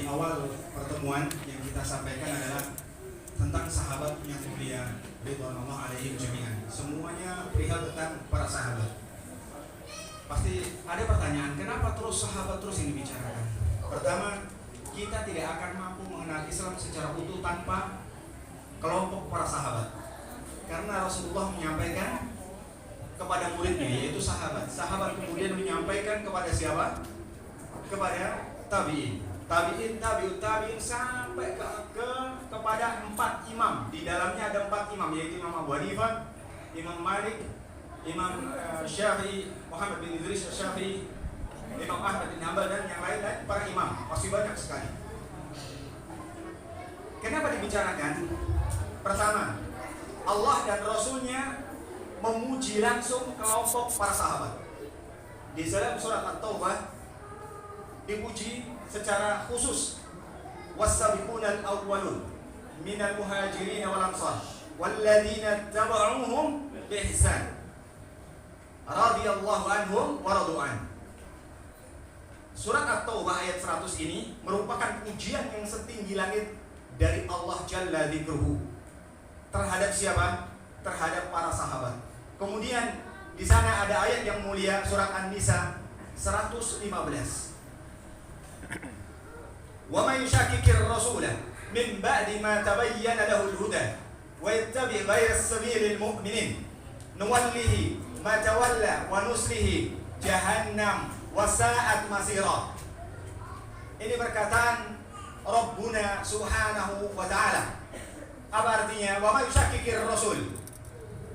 awal pertemuan yang kita sampaikan adalah tentang sahabat yang mulia ridwanullah alaihim jami'an. Semuanya perihal tentang para sahabat. Pasti ada pertanyaan, kenapa terus sahabat terus ini dibicarakan? Pertama, kita tidak akan mampu mengenal Islam secara utuh tanpa kelompok para sahabat. Karena Rasulullah menyampaikan kepada muridnya, yaitu sahabat. Sahabat kemudian menyampaikan kepada siapa? Kepada tabi'in. Tabi'in, tabi'ut tabi'in sampai kepada 4 imam. Di dalamnya ada 4 imam, yaitu Imam Abu Hanifah, Imam Malik, Imam Syafi'i, Muhammad bin Idris Syafi'i, Imam Ahmad bin Hanbal, dan yang lain-lain para imam. Masih banyak sekali. Kenapa dibicarakan? Pertama, Allah dan Rasulnya memuji langsung kelompok para sahabat. Di dalam surat At-Taubah dipuji secara khusus, was-sabiqunal awwalun minal muhajirin wal ansar walladzina tabauhum bi ihsan radhiyallahu anhum wa radu an. Surat At-Taubah ayat 100 ini merupakan pujian yang setinggi langit dari Allah Jalla dzikruhu terhadap siapa? Terhadap para sahabat. Kemudian di sana ada ayat yang mulia, surat An-Nisa 115. Wa may yushakkikir rasulah min ba'di ma tabayyana lahu al-huda wa yattabi' ghayra sabilil mu'minin nuwallihi ma tawalla wa nuslihi jahannam wa sa'at masira. Ini perkataan Rabbuna subhanahu wa ta'ala. Apa artinya? Wa may yushakkikir rasul,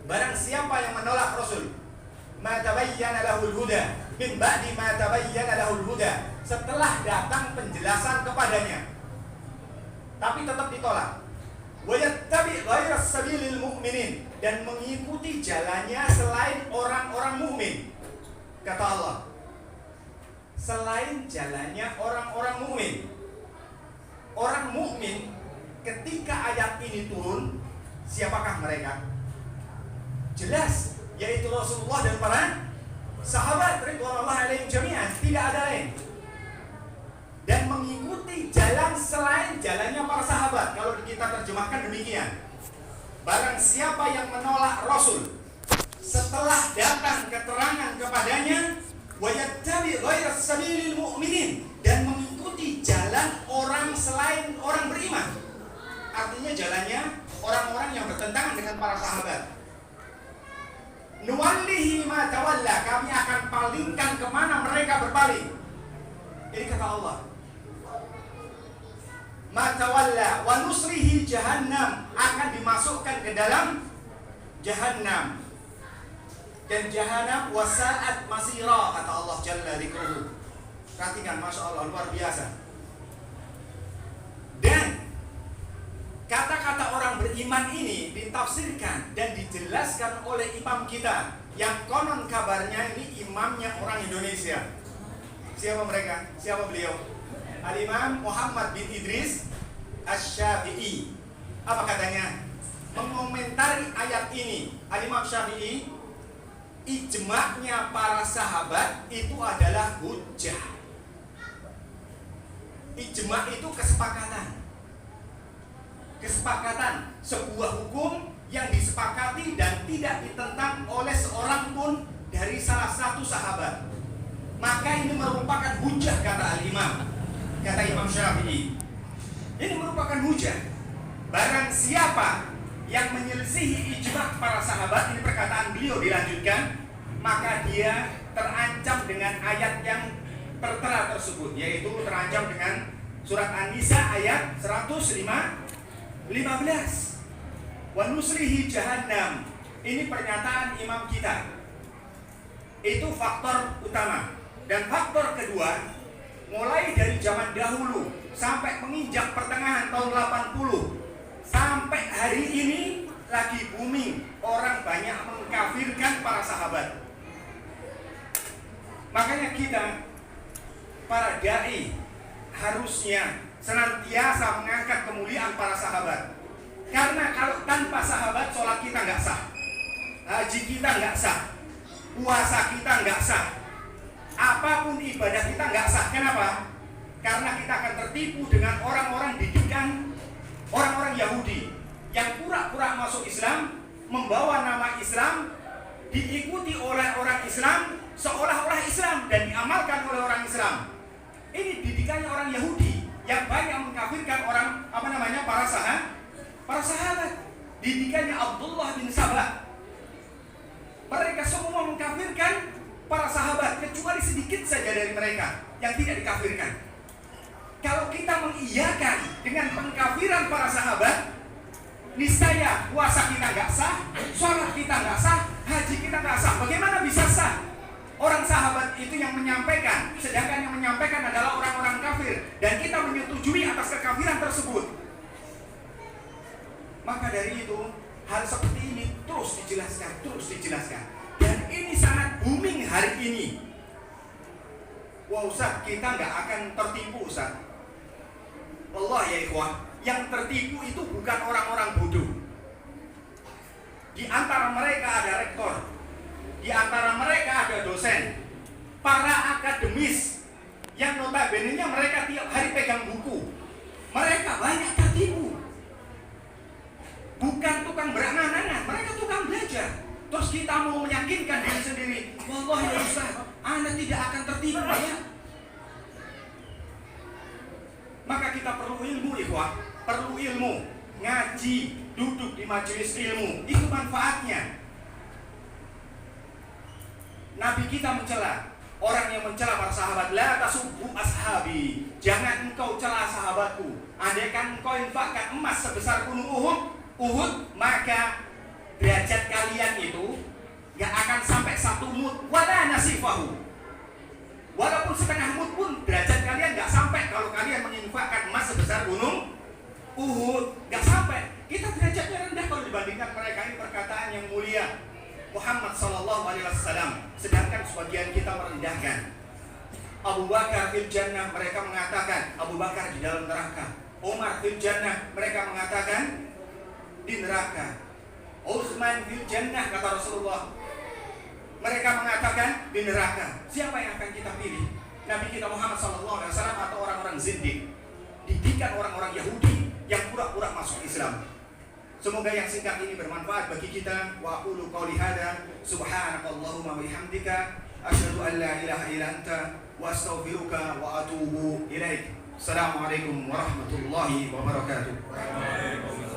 barang siapa yang menolak Rasul, ma tabayyana lahul huda, min ba'di ma tabayyana lahul huda, setelah datang penjelasan kepadanya, tapi tetap ditolak. Wa yattabi' ghayra sabilil mu'minin, dan mengikuti jalannya selain orang-orang mukmin. Kata Allah, selain jalannya orang-orang mukmin. Orang mukmin ketika ayat ini turun, siapakah mereka? Jelas, yaitu Rasulullah dan para sahabat ridwanullah alaihim jami'an, tidak ada lain. Dan mengikuti jalan selain jalannya para sahabat. Kalau kita terjemahkan demikian, barang siapa yang menolak Rasul setelah datang keterangan kepadanya, wa yattabi' ghayra sabilil mu'minin, dan mengikuti jalan orang selain orang beriman. Artinya jalannya orang-orang yang bertentangan dengan para sahabat. Nuwallihi ma tawalla, kami akan palingkan kemana mereka berpaling. Ini kata Allah. Ma tawalla wa nusrihi jahannam, akan dimasukkan ke dalam jahannam. Dan jahannam wasa'at masira, kata Allah Jalla dzikruhu. Perhatikan, Masya Allah, luar biasa. Dan kata-kata orang beriman ini ditafsirkan dan dijelaskan oleh imam kita, yang konon kabarnya ini imamnya orang Indonesia. Siapa mereka? Siapa beliau? Al-Imam Muhammad bin Idris Asy-Syafi'i. Apa katanya? Mengomentari ayat ini, Al-Imam Syafi'i, ijma'nya para sahabat itu adalah hujjah. Ijma' itu kesepakatan. Kesepakatan, sebuah hukum yang disepakati dan tidak ditentang oleh seorang pun dari salah satu sahabat. Maka ini merupakan hujjah, kata al-imam, kata Imam Syafi'i. Ini merupakan hujjah. Barang siapa yang menyelisihi ijma' para sahabat, ini perkataan beliau dilanjutkan, maka dia terancam dengan ayat yang tertera tersebut, yaitu terancam dengan surat An-Nisa ayat 115. Wa nusrihi jahannam. Ini pernyataan imam kita. Itu faktor utama. Dan faktor kedua, mulai dari zaman dahulu sampai menginjak pertengahan tahun 80 sampai hari ini lagi booming, orang banyak mengkafirkan para sahabat. Makanya kita, para dai, harusnya senantiasa mengangkat kemuliaan para sahabat. Karena kalau tanpa sahabat, sholat kita nggak sah, haji kita nggak sah, puasa kita nggak sah, apapun ibadah kita nggak sah. Kenapa? Karena kita akan tertipu dengan orang-orang didikan orang-orang Yahudi yang pura-pura masuk Islam, membawa nama Islam, diikuti oleh orang Islam, seolah-olah Islam dan diamalkan oleh orang Islam. Ini didikannya orang Yahudi yang banyak mengkafirkan orang para sahabat. Didikannya Abdullah bin Sabah. Mereka semua mengkafirkan para sahabat, kecuali sedikit saja dari mereka yang tidak dikafirkan. Kalau kita mengiyakan dengan pengkafiran para sahabat, niscaya puasa kita nggak sah, sholat kita nggak sah, haji kita nggak sah. Bagaimana bisa sah? Orang sahabat itu yang menyampaikan, sedangkan yang menyampaikan adalah orang-orang kafir, dan kita menyetujui atas kekafiran tersebut. Maka dari itu, hal seperti ini terus dijelaskan. Dan ini sangat booming hari ini. Wah Ustaz, kita nggak akan tertipu Ustaz. Allah ya ikhwah, yang tertipu itu bukan orang-orang bodoh. Di antara mereka ada rektor, di antara mereka ada dosen, para akademis yang notabene-nya mereka tiap hari pegang buku. Mereka banyak tertipu. Bukan tukang berangan-angan, mereka tukang belajar. Terus kita mau meyakinkan diri sendiri, wallahi ya Ustaz, Anda tidak akan tertipu ya. Maka kita perlu ilmu ikhwah, perlu ilmu, ngaji, duduk di majelis ilmu, itu manfaatnya. Nabi kita mencela orang yang mencela para sahabat, la tasubbu ashabi, jangan engkau cela sahabatku. Andaikan engkau infakkan emas sebesar gunung Uhud, maka derajat kalian itu gak akan sampai 1 mud wala nasifahu. Walaupun setengah mud pun derajat kalian gak sampai kalau kalian menginfakkan emas sebesar gunung Uhud. Gak sampai. Kita derajatnya rendah kalau dibandingkan mereka. Ini perkataan yang mulia Muhammad SAW. Sedangkan sebagian kita merendahkan. Abu Bakar fil jannah, mereka mengatakan Abu Bakar di dalam neraka. Umar fil jannah, mereka mengatakan di neraka. Utsman fil jannah, kata Rasulullah, mereka mengatakan di neraka. Siapa yang akan kita pilih? Nabi kita Muhammad SAW atau orang-orang zindik? Didikan orang-orang Yahudi yang pura-pura masuk Islam. Semoga yang singkat ini bermanfaat bagi kita. Wa aqulu qouli hadza subhanakallahumma wa bihamdika asyhadu an la ilaha illa anta wa astaghfiruka wa atubu ilaik. Assalamualaikum warahmatullahi wabarakatuh.